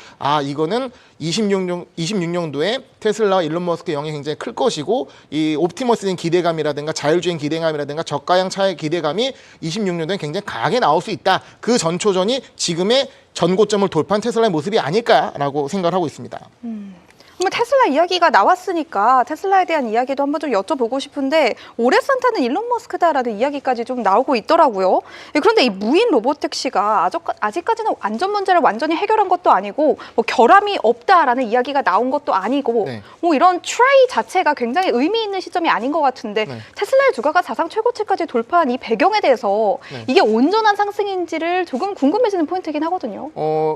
이거는 26년도에 테슬라와 일론 머스크의 영향이 굉장히 클 것이고 이 옵티머스의 기대감이라든가 자율주행 기대감이라든가 저가형 차의 기대감이 26년도에 굉장히 강하게 나올 수 있다. 그 전초전이 지금의 전고점을 돌파한 테슬라의 모습이 아닐까라고 생각을 하고 있습니다. 한번 테슬라 이야기가 나왔으니까 테슬라에 대한 이야기도 한번 좀 여쭤보고 싶은데 올해 산타는 일론 머스크다라는 이야기까지 좀 나오고 있더라고요. 그런데 이 무인 로보택시가 아직까지는 안전 문제를 완전히 해결한 것도 아니고 뭐 결함이 없다라는 이야기가 나온 것도 아니고 네. 뭐 이런 트라이 자체가 굉장히 의미 있는 시점이 아닌 것 같은데 네. 테슬라의 주가가 사상 최고치까지 돌파한 이 배경에 대해서 네. 이게 온전한 상승인지를 조금 궁금해지는 포인트이긴 하거든요.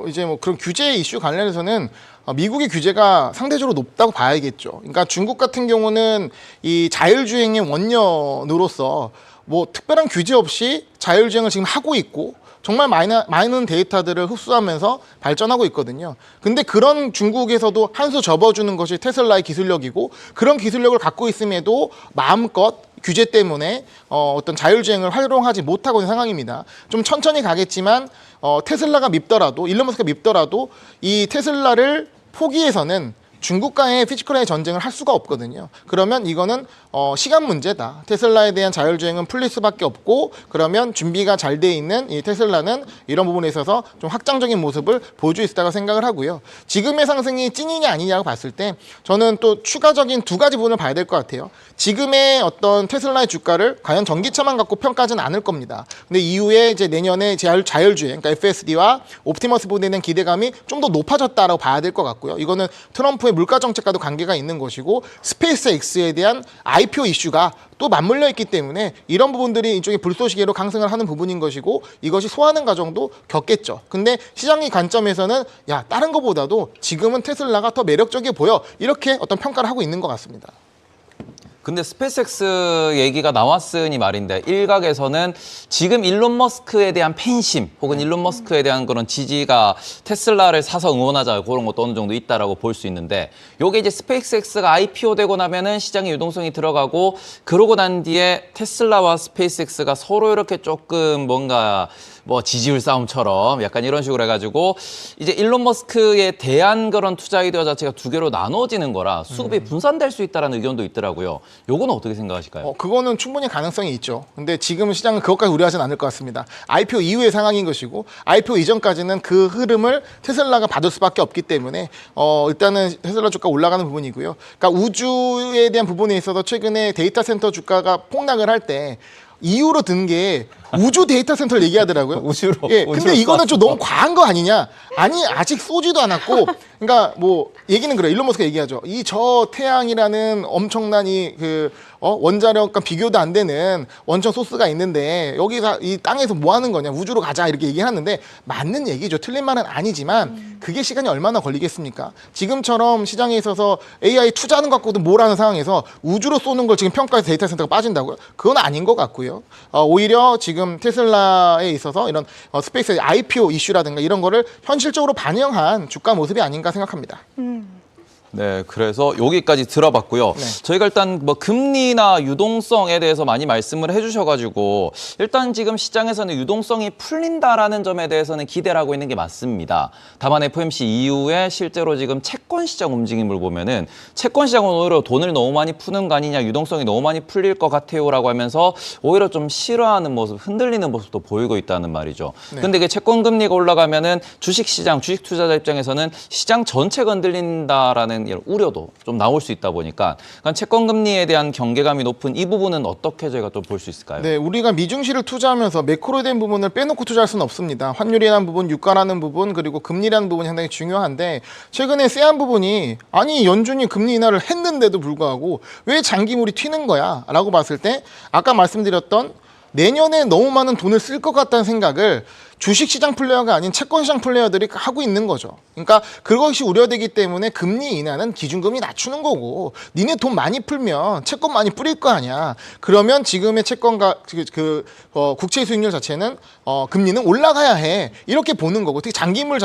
이제 뭐 그런 규제 이슈 관련해서는 미국의 규제가 상대적으로 높다고 봐야겠죠. 그러니까 중국 같은 경우는 이 자율주행의 원년으로서 뭐 특별한 규제 없이 자율주행을 지금 하고 있고 정말 많은 데이터들을 흡수하면서 발전하고 있거든요. 근데 그런 중국에서도 한 수 접어주는 것이 테슬라의 기술력이고 그런 기술력을 갖고 있음에도 마음껏 규제 때문에 어떤 자율주행을 활용하지 못하고 있는 상황입니다. 좀 천천히 가겠지만 테슬라가 밉더라도 일론 머스크가 밉더라도 이 테슬라를 포기해서는 중국과의 피지컬의 전쟁을 할 수가 없거든요. 그러면 이거는 시간 문제다. 테슬라에 대한 자율주행은 풀릴 수밖에 없고 그러면 준비가 잘 돼 있는 이 테슬라는 이런 부분에 있어서 좀 확장적인 모습을 보여줄 수 있다고 생각을 하고요. 지금의 상승이 찐이냐 아니냐고 봤을 때 저는 또 추가적인 두 가지 부분을 봐야 될 것 같아요. 지금의 어떤 테슬라의 주가를 과연 전기차만 갖고 평가하지는 않을 겁니다. 근데 이후에 이제 내년에 자율주행, 그러니까 FSD와 옵티머스 보드에 대한 기대감이 좀 더 높아졌다라고 봐야 될 것 같고요. 이거는 트럼프의 물가 정책과도 관계가 있는 것이고 스페이스X에 대한 IPO 이슈가 또 맞물려 있기 때문에 이런 부분들이 이쪽에 불쏘시개로 강승을 하는 부분인 것이고 이것이 소화하는 과정도 겪겠죠. 근데 시장의 관점에서는 야 다른 것보다도 지금은 테슬라가 더 매력적이어 보여 이렇게 어떤 평가를 하고 있는 것 같습니다. 근데 스페이스X 얘기가 나왔으니 말인데 일각에서는 지금 일론 머스크에 대한 팬심 혹은 일론 머스크에 대한 그런 지지가 테슬라를 사서 응원하자 그런 것도 어느 정도 있다라고 볼 수 있는데 요게 이제 스페이스X가 IPO 되고 나면은 시장에 유동성이 들어가고 그러고 난 뒤에 테슬라와 스페이스X가 서로 이렇게 조금 뭔가 뭐 지지율 싸움처럼 약간 이런 식으로 해가지고 이제 일론 머스크에 대한 그런 투자 아이디어 자체가 두 개로 나눠지는 거라 수급이 분산될 수 있다는 의견도 있더라고요. 요거는 어떻게 생각하실까요? 그거는 충분히 가능성이 있죠. 근데 지금 시장은 그것까지 우려하지는 않을 것 같습니다. IPO 이후의 상황인 것이고 IPO 이전까지는 그 흐름을 테슬라가 받을 수밖에 없기 때문에 일단은 테슬라 주가 올라가는 부분이고요. 그러니까 우주에 대한 부분에 있어서 최근에 데이터 센터 주가가 폭락을 할 때 이유로 든 게 우주 데이터 센터를 얘기하더라고요. 우주로. 예, 근데 우주로 이거는 좀 쐈어. 너무 과한 거 아니냐? 아니 아직 쏘지도 않았고, 그러니까 뭐 얘기는 그래요. 일론 머스크가 얘기하죠. 이 저 태양이라는 엄청난 원자력과 비교도 안 되는 원천 소스가 있는데 여기서 이 땅에서 뭐 하는 거냐? 우주로 가자 이렇게 얘기하는데 맞는 얘기죠. 틀린 말은 아니지만 그게 시간이 얼마나 걸리겠습니까? 지금처럼 시장에 있어서 AI 투자하는 것 갖고도 뭐라는 상황에서 우주로 쏘는 걸 지금 평가해서 데이터 센터가 빠진다고요? 그건 아닌 것 같고요. 오히려 지금 테슬라에 있어서 이런 스페이스 IPO 이슈라든가 이런 거를 현실적으로 반영한 주가 모습이 아닌가 생각합니다. 네, 그래서 여기까지 들어봤고요. 네. 저희가 일단 뭐 금리나 유동성에 대해서 많이 말씀을 해주셔가지고 일단 지금 시장에서는 유동성이 풀린다라는 점에 대해서는 기대를 하고 있는 게 맞습니다. 다만 FOMC 이후에 실제로 지금 채권 시장 움직임을 보면은 채권 시장은 오히려 돈을 너무 많이 푸는 거 아니냐, 유동성이 너무 많이 풀릴 것 같아요라고 하면서 오히려 좀 싫어하는 모습, 흔들리는 모습도 보이고 있다는 말이죠. 네. 근데 이게 채권 금리가 올라가면은 주식 시장, 주식 투자자 입장에서는 시장 전체가 흔들린다라는 이런 우려도 좀 나올 수 있다 보니까 그러니까 채권 금리에 대한 경계감이 높은 이 부분은 어떻게 저희가 또 볼 수 있을까요? 네, 우리가 미증시를 투자하면서 매크로된 부분을 빼놓고 투자할 수는 없습니다. 환율이라는 부분, 유가라는 부분, 그리고 금리라는 부분이 상당히 중요한데 최근에 쎄한 부분이 아니 연준이 금리 인하를 했는데도 불구하고 왜 장기물이 튀는 거야? 라고 봤을 때 아까 말씀드렸던 내년에 너무 많은 돈을 쓸 것 같다는 생각을 주식시장 플레이어가 아닌 채권시장 플레이어들이 하고 있는 거죠. 그러니까 그것이 우려되기 때문에 금리 인하는 기준금리 낮추는 거고 니네 돈 많이 풀면 채권 많이 뿌릴 거 아니야. 그러면 지금의 채권과 국채 수익률 자체는 금리는 올라가야 해. 이렇게 보는 거고 특히 장기물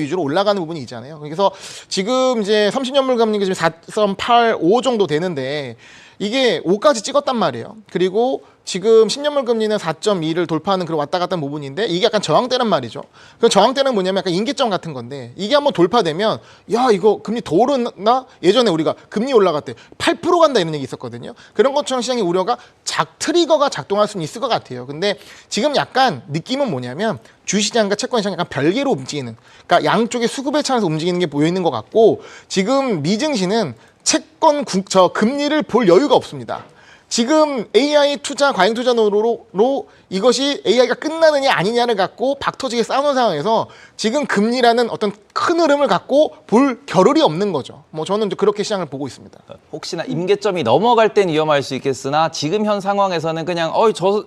위주로 올라가는 부분이 있잖아요. 그래서 지금 이제 30년물 금리가 지금 4.85 정도 되는데 이게 5까지 찍었단 말이에요. 그리고 지금 10년물 금리는 4.2를 돌파하는 그런 왔다 갔다 부분인데 이게 약간 저항대란 말이죠. 그 저항대는 뭐냐면 약간 인기점 같은 건데 이게 한번 돌파되면 야 이거 금리 더 오르나? 예전에 우리가 금리 올라갈 때 8% 간다 이런 얘기 있었거든요. 그런 것처럼 시장의 우려가 트리거가 작동할 수는 있을 것 같아요. 근데 지금 약간 느낌은 뭐냐면 주시장과 채권시장 약간 별개로 움직이는 그러니까 양쪽의 수급에 차에서 움직이는 게 보이는 것 같고 지금 미증시는 채권 금리를 볼 여유가 없습니다. 지금 AI 투자, 과잉 투자 노로 이것이 AI가 끝나느냐 아니냐를 갖고 박터지게 싸우는 상황에서 지금 금리라는 어떤 큰 흐름을 갖고 볼 겨를이 없는 거죠. 뭐 저는 그렇게 시장을 보고 있습니다. 혹시나 임계점이 넘어갈 땐 위험할 수 있겠으나 지금 현 상황에서는 그냥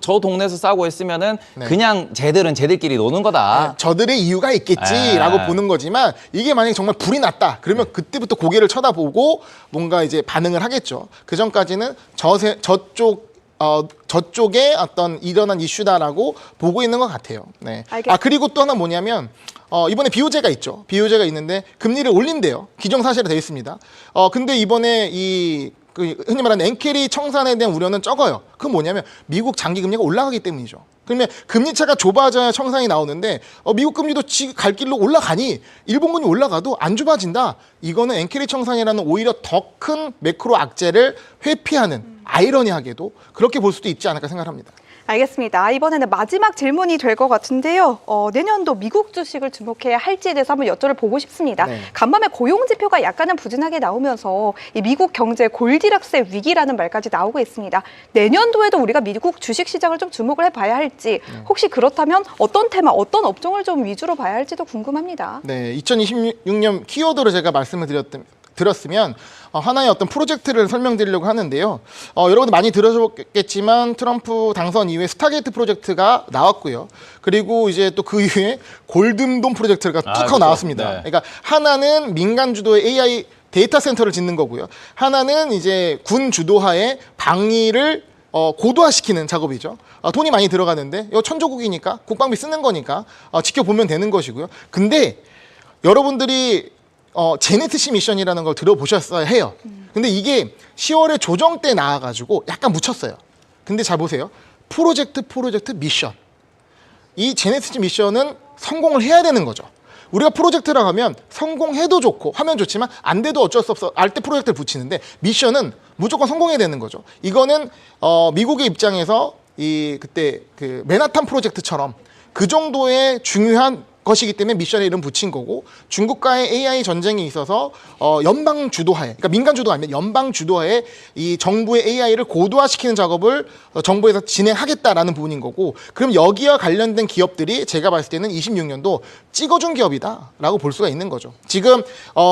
저 동네에서 싸고 있으면은 네. 그냥 쟤들은 쟤들끼리 노는 거다. 저들의 이유가 있겠지라고 보는 거지만 이게 만약에 정말 불이 났다 그러면 그때부터 고개를 쳐다보고 뭔가 이제 반응을 하겠죠. 그 전까지는 저쪽에 어떤 일어난 이슈다라고 보고 있는 것 같아요. 네. 그리고 또 하나 뭐냐면 이번에 비호재가 있죠. 비호재가 있는데 금리를 올린대요. 기정사실화 되어 있습니다. 근데 이번에 흔히 말하는 엔캐리 청산에 대한 우려는 적어요. 그건 뭐냐면 미국 장기 금리가 올라가기 때문이죠. 그러면 금리차가 좁아져야 청산이 나오는데 미국 금리도 갈 길로 올라가니 일본 금리 올라가도 안 좁아진다. 이거는 엔케리 청산이라는 오히려 더 큰 매크로 악재를 회피하는 아이러니하게도 그렇게 볼 수도 있지 않을까 생각합니다. 알겠습니다. 이번에는 마지막 질문이 될 것 같은데요. 내년도 미국 주식을 주목해야 할지에 대해서 한번 여쭤보고 싶습니다. 네. 간밤에 고용 지표가 약간은 부진하게 나오면서 이 미국 경제 골디락스의 위기라는 말까지 나오고 있습니다. 내년도에도 우리가 미국 주식 시장을 좀 주목을 해봐야 할지, 혹시 그렇다면 어떤 테마, 어떤 업종을 좀 위주로 봐야 할지도 궁금합니다. 네, 2026년 키워드로 제가 말씀을 들었으면 하나의 어떤 프로젝트를 설명드리려고 하는데요. 여러분들 많이 들으셨겠지만 트럼프 당선 이후에 스타게이트 프로젝트가 나왔고요. 그리고 이제 또 그 이후에 골든돔 프로젝트가 툭 하고 그렇죠. 나왔습니다. 네. 그러니까 하나는 민간 주도의 AI 데이터 센터를 짓는 거고요. 하나는 이제 군 주도하에 방위를 고도화시키는 작업이죠. 돈이 많이 들어가는데 이거 천조국이니까 국방비 쓰는 거니까 지켜보면 되는 것이고요. 근데 여러분들이 제네시스 미션이라는 걸 들어보셨어야 해요. 근데 이게 10월에 조정 때 나와가지고 약간 묻혔어요. 근데 잘 보세요. 프로젝트 미션. 이 제네시스 미션은 성공을 해야 되는 거죠. 우리가 프로젝트라고 하면 성공해도 좋고 하면 좋지만 안 돼도 어쩔 수 없어 알 때 프로젝트를 붙이는데 미션은 무조건 성공해야 되는 거죠. 이거는 미국의 입장에서 그때 그 맨하탄 프로젝트처럼 그 정도의 중요한 것이기 때문에 미션에 이름 붙인 거고, 중국과의 AI 전쟁이 있어서 연방 주도하에, 그러니까 민간 주도 아니면 연방 주도하에 이 정부의 AI를 고도화시키는 작업을 정부에서 진행하겠다라는 부분인 거고, 그럼 여기와 관련된 기업들이 제가 봤을 때는 26년도 찍어준 기업이다라고 볼 수가 있는 거죠. 지금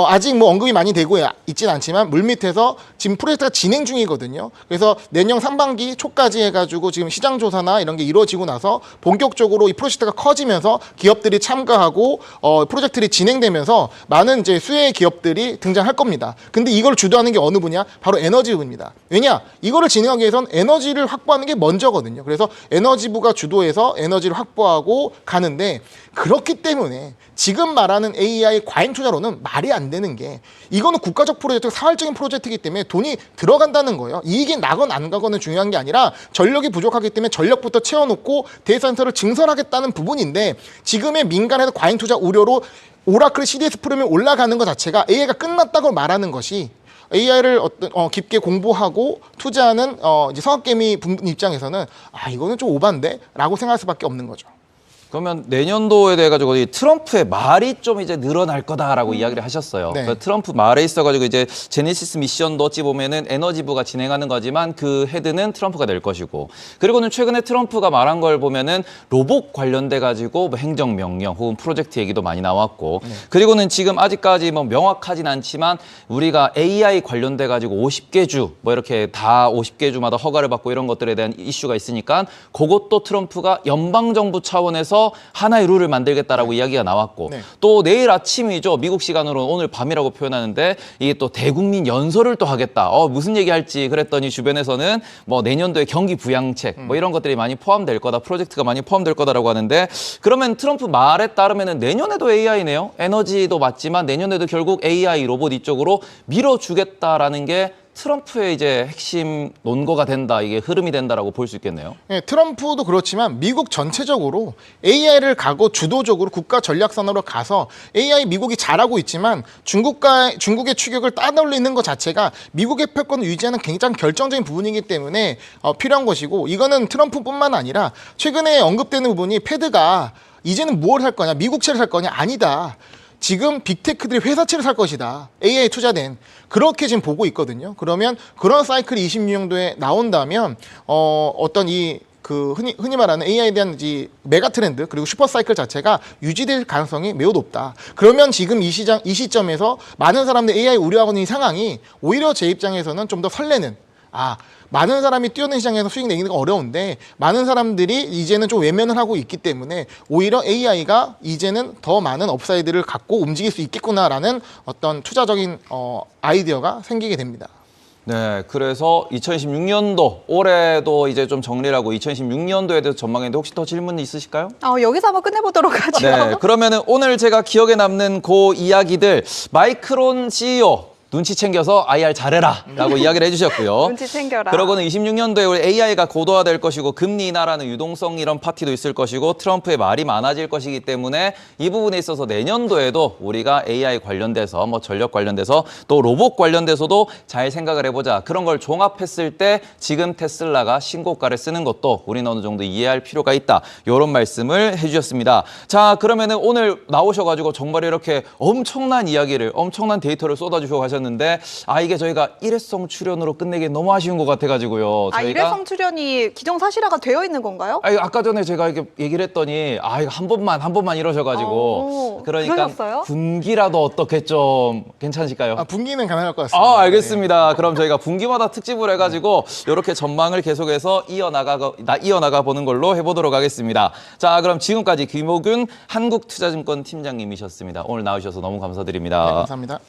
아직 뭐 언급이 많이 되고 있진 않지만 물밑에서 지금 프로젝트가 진행 중이거든요. 그래서 내년 상반기 초까지 해가지고 지금 시장 조사나 이런 게 이루어지고 나서 본격적으로 이 프로젝트가 커지면서 기업들이 참가하고 프로젝트들이 진행되면서 많은 이제 수혜의 기업들이 등장할 겁니다. 근데 이걸 주도하는 게 어느 분야? 바로 에너지부입니다. 왜냐? 이거를 진행하기 위해선 에너지를 확보하는 게 먼저거든요. 그래서 에너지부가 주도해서 에너지를 확보하고 가는데, 그렇기 때문에 지금 말하는 AI 과잉 투자로는 말이 안 되는 게, 이거는 국가적 프로젝트, 사활적인 프로젝트이기 때문에 돈이 들어간다는 거예요. 이익이 나건 안 가건은 중요한 게 아니라 전력이 부족하기 때문에 전력부터 채워놓고 데이터 센터를 증설하겠다는 부분인데, 지금의 민간에서 과잉 투자 우려로 오라클 CDS 프로그램이 올라가는 것 자체가 AI가 끝났다고 말하는 것이, AI를 깊게 공부하고 투자하는 이제 성악개미 분들 입장에서는 이거는 좀 오반데라고 생각할 수밖에 없는 거죠. 그러면 내년도에 대해 가지고 이 트럼프의 말이 좀 이제 늘어날 거다라고 이야기를 하셨어요. 네. 그 트럼프 말에 있어가지고 이제 제네시스 미션도 어찌 보면은 에너지부가 진행하는 거지만 그 헤드는 트럼프가 될 것이고, 그리고는 최근에 트럼프가 말한 걸 보면은 로봇 관련돼 가지고 뭐 행정명령 혹은 프로젝트 얘기도 많이 나왔고, 그리고는 지금 아직까지 뭐 명확하진 않지만 우리가 AI 관련돼 가지고 50개 주 뭐 이렇게 다 50개 주마다 허가를 받고 이런 것들에 대한 이슈가 있으니까 그것도 트럼프가 연방정부 차원에서 하나의 룰을 만들겠다라고 이야기가 나왔고, 네. 또 내일 아침이죠. 미국 시간으로 오늘 밤이라고 표현하는데 이게 또 대국민 연설을 또 하겠다. 무슨 얘기할지 그랬더니 주변에서는 뭐 내년도에 경기 부양책 뭐 이런 것들이 많이 포함될 거다. 프로젝트가 많이 포함될 거다라고 하는데, 그러면 트럼프 말에 따르면은 내년에도 AI네요. 에너지도 맞지만 내년에도 결국 AI 로봇 이쪽으로 밀어주겠다라는 게 트럼프의 이제 핵심 논거가 된다, 이게 흐름이 된다라고 볼 수 있겠네요. 네, 트럼프도 그렇지만 미국 전체적으로 AI를 가고 주도적으로 국가 전략 산업으로 가서 AI 미국이 잘하고 있지만 중국의 추격을 따돌리는 것 자체가 미국의 패권을 유지하는 굉장히 결정적인 부분이기 때문에 필요한 것이고, 이거는 트럼프뿐만 아니라 최근에 언급되는 부분이 패드가 이제는 뭘 할 거냐, 미국채를 살 거냐, 아니다. 지금 빅테크들이 회사채를 살 것이다. AI에 투자된. 그렇게 지금 보고 있거든요. 그러면 그런 사이클이 26년도에 나온다면 어떤 흔히 말하는 AI에 대한 이 메가 트렌드 그리고 슈퍼 사이클 자체가 유지될 가능성이 매우 높다. 그러면 지금 이 시점에서 많은 사람들이 AI 우려하고 있는 상황이 오히려 제 입장에서는 좀 더 설레는, 많은 사람이 뛰어든 시장에서 수익 내기가 어려운데 많은 사람들이 이제는 좀 외면을 하고 있기 때문에 오히려 AI가 이제는 더 많은 업사이드를 갖고 움직일 수 있겠구나라는 어떤 투자적인 아이디어가 생기게 됩니다. 네, 그래서 2026년도 올해도 이제 좀 정리를 하고 2026년도에 대해서 전망했는데 혹시 더 질문 있으실까요? 여기서 한번 끝내보도록 하죠. 네, 그러면은 오늘 제가 기억에 남는 그 이야기들, 마이크론 CEO 눈치 챙겨서 IR 잘해라라고 이야기를 해주셨고요. 눈치 챙겨라. 그러고는 26년도에 우리 AI가 고도화될 것이고 금리 인하라는 유동성 이런 파티도 있을 것이고 트럼프의 말이 많아질 것이기 때문에 이 부분에 있어서 내년도에도 우리가 AI 관련돼서 뭐 전력 관련돼서 또 로봇 관련돼서도 잘 생각을 해보자. 그런 걸 종합했을 때 지금 테슬라가 신고가를 쓰는 것도 우리는 어느 정도 이해할 필요가 있다. 이런 말씀을 해주셨습니다. 자, 그러면은 오늘 나오셔가지고 정말 이렇게 엄청난 이야기를, 엄청난 데이터를 쏟아주시고 가셨는데 이게 저희가 일회성 출연으로 끝내기 너무 아쉬운 것 같아가지고 저희가 일회성 출연이 기정사실화가 되어 있는 건가요? 아까 전에 제가 이렇게 얘기를 했더니 이거 한 번만 이러셔가지고 그러니까 그러셨어요? 분기라도 어떻게 좀 괜찮으실까요? 분기는 가능할 것 같습니다. 알겠습니다. 그럼 저희가 분기마다 특집을 해가지고 이렇게 전망을 계속해서 이어나가 보는 걸로 해보도록 하겠습니다. 자, 그럼 지금까지 김호균 한국투자증권 팀장님이셨습니다. 오늘 나오셔서 너무 감사드립니다. 네, 감사합니다.